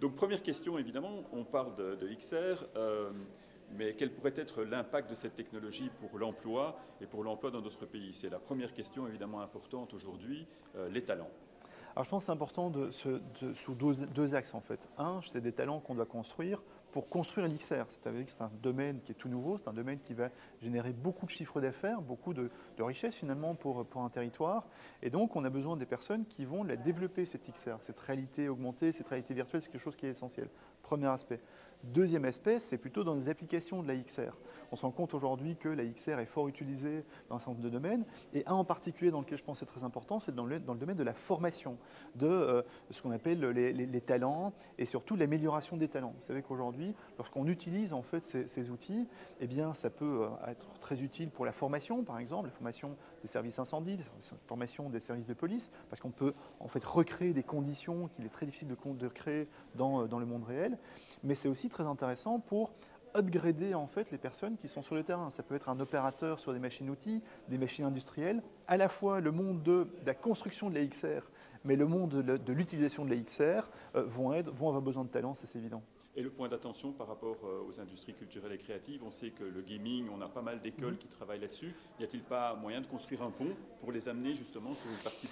Donc première question, évidemment, on parle de XR, mais quel pourrait être l'impact de cette technologie pour l'emploi et pour l'emploi dans notre pays? C'est la première question évidemment importante aujourd'hui, les talents. Alors je pense que c'est important sous deux axes en fait. Un, c'est des talents qu'on doit construire pour construire l'XR. C'est-à-dire que c'est un domaine qui est tout nouveau, c'est un domaine qui va générer beaucoup de chiffres d'affaires, beaucoup de richesses finalement pour un territoire. Et donc on a besoin des personnes qui vont la développer cette XR, cette réalité augmentée, cette réalité virtuelle, c'est quelque chose qui est essentiel. Premier aspect. Deuxième aspect, c'est plutôt dans les applications de la XR. On se rend compte aujourd'hui que la XR est fort utilisée dans un certain nombre de domaines, et un en particulier dans lequel je pense c'est très important, c'est dans le domaine de la formation, de ce qu'on appelle les talents, et surtout l'amélioration des talents. Vous savez qu'aujourd'hui, lorsqu'on utilise en fait ces outils, eh bien, ça peut être très utile pour la formation, par exemple, la formation des services incendies, la formation des services de police, parce qu'on peut en fait recréer des conditions qu'il est très difficile de créer dans le monde réel, mais c'est aussi très intéressant pour upgrader en fait les personnes qui sont sur le terrain. Ça peut être un opérateur sur des machines-outils, des machines industrielles, à la fois le monde de la construction de la XR, mais le monde de l'utilisation de la XR vont avoir besoin de talent, c'est évident. Et le point d'attention par rapport aux industries culturelles et créatives, on sait que le gaming, on a pas mal d'écoles qui travaillent là-dessus. N'y a-t-il pas moyen de construire un pont pour les amener justement sur une partie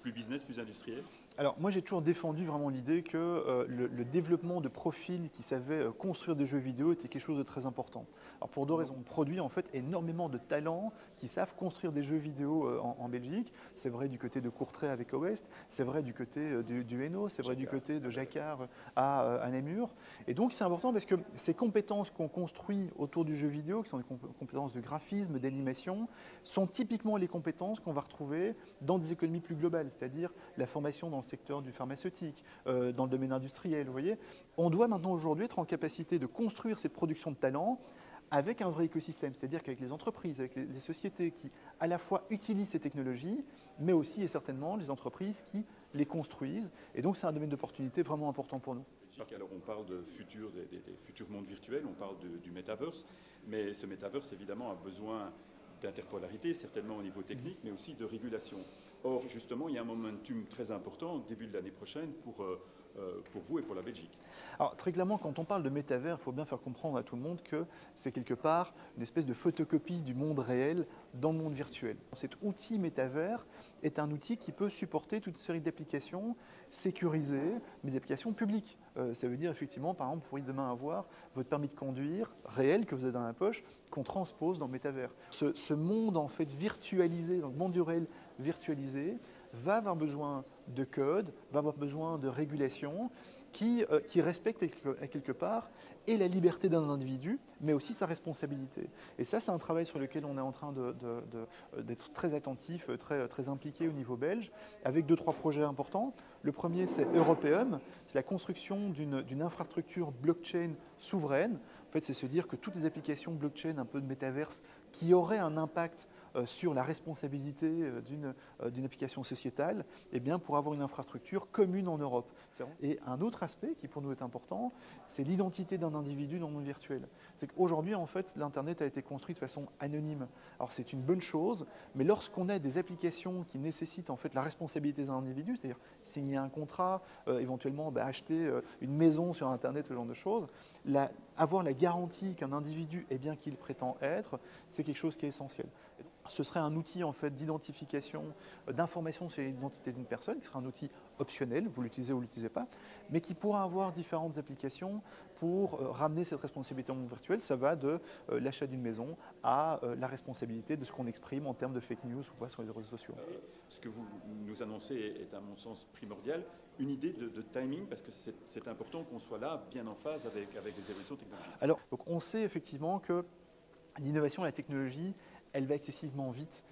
plus business, plus industrielle? Alors moi j'ai toujours défendu vraiment l'idée que le développement de profils qui savaient construire des jeux vidéo était quelque chose de très important. Alors pour deux raisons. On produit en fait énormément de talents qui savent construire des jeux vidéo en Belgique. C'est vrai du côté de Courtrai avec OWest, c'est vrai du côté du Hainaut, c'est vrai du côté de Jacquard à Namur. Et donc c'est important parce que ces compétences qu'on construit autour du jeu vidéo, qui sont des compétences de graphisme, d'animation, sont typiquement les compétences qu'on va retrouver dans des économies plus globales, c'est-à-dire la formation dans le secteur du pharmaceutique, dans le domaine industriel, vous voyez. On doit maintenant aujourd'hui être en capacité de construire cette production de talents avec un vrai écosystème, c'est-à-dire qu'avec les entreprises, avec les sociétés qui à la fois utilisent ces technologies, mais aussi et certainement les entreprises qui les construisent. Et donc c'est un domaine d'opportunité vraiment important pour nous. Alors on parle de des futurs mondes virtuels, on parle du metaverse, mais ce metaverse évidemment a besoin d'interpolarité, certainement au niveau technique, mais aussi de régulation. Or, justement, il y a un momentum très important au début de l'année prochaine pour vous et pour la Belgique. Alors, très clairement, quand on parle de métavers, il faut bien faire comprendre à tout le monde que c'est quelque part une espèce de photocopie du monde réel dans le monde virtuel. Cet outil métavers est un outil qui peut supporter toute une série d'applications sécurisées, mais des applications publiques. Ça veut dire effectivement, par exemple, vous pourriez demain avoir votre permis de conduire réel que vous avez dans la poche, qu'on transpose dans le métavers. Ce monde en fait virtualisé, donc le monde du réel virtualisé, va avoir besoin de code, va avoir besoin de régulation qui respecte quelque part et la liberté d'un individu, mais aussi sa responsabilité. Et ça, c'est un travail sur lequel on est en train d'être très attentif, très impliqué au niveau belge, avec 2-3 projets importants. Le premier, c'est Europeum, c'est la construction d'une infrastructure blockchain souveraine. En fait, c'est se dire que toutes les applications blockchain, un peu de métaverse, qui auraient un impact sur la responsabilité d'une application sociétale, eh bien, pour avoir une infrastructure commune en Europe. Et un autre aspect qui pour nous est important, c'est l'identité d'un individu dans le monde virtuel. C'est qu'aujourd'hui, en fait, l'Internet a été construit de façon anonyme. Alors c'est une bonne chose, mais lorsqu'on a des applications qui nécessitent en fait la responsabilité d'un individu, c'est-à-dire signer un contrat, éventuellement acheter une maison sur Internet, ce genre de choses, avoir la garantie qu'un individu est bien qui il prétend être, c'est quelque chose qui est essentiel. Ce serait un outil en fait d'inidentification, d'information sur l'identité d'une personne, qui sera un outil optionnel, vous l'utilisez ou vous ne l'utilisez pas, mais qui pourra avoir différentes applications pour ramener cette responsabilité au monde virtuel. Ça va de l'achat d'une maison à la responsabilité de ce qu'on exprime en termes de fake news ou pas sur les réseaux sociaux. Ce que vous nous annoncez est à mon sens primordial. Une idée de timing, parce que c'est important qu'on soit là, bien en phase avec les évolutions technologiques. Alors, donc on sait effectivement que l'innovation et la technologie, elle va excessivement vite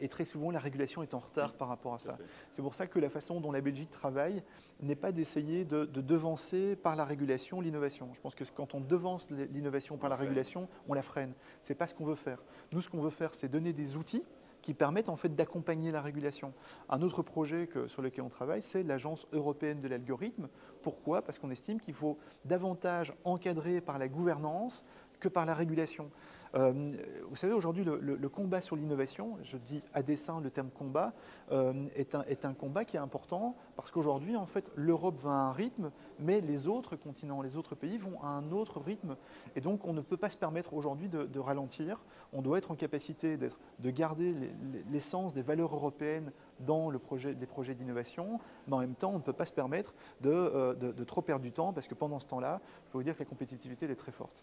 et très souvent la régulation est en retard par rapport à ça. C'est pour ça que la façon dont la Belgique travaille n'est pas d'essayer de devancer par la régulation l'innovation. Je pense que quand on devance l'innovation par la régulation, on la freine. Ce n'est pas ce qu'on veut faire. Nous, ce qu'on veut faire, c'est donner des outils qui permettent en fait d'accompagner la régulation. Un autre projet sur lequel on travaille, c'est l'Agence européenne de l'algorithme. Pourquoi? Parce qu'on estime qu'il faut davantage encadrer par la gouvernance que par la régulation. Vous savez, aujourd'hui, le combat sur l'innovation, je dis à dessein le terme combat, est un combat qui est important parce qu'aujourd'hui, en fait, l'Europe va à un rythme, mais les autres continents, les autres pays vont à un autre rythme. Et donc, on ne peut pas se permettre aujourd'hui de ralentir. On doit être en capacité de garder l'essence des valeurs européennes dans les projets d'innovation, mais en même temps, on ne peut pas se permettre de trop perdre du temps parce que pendant ce temps-là, je peux vous dire que la compétitivité elle est très forte.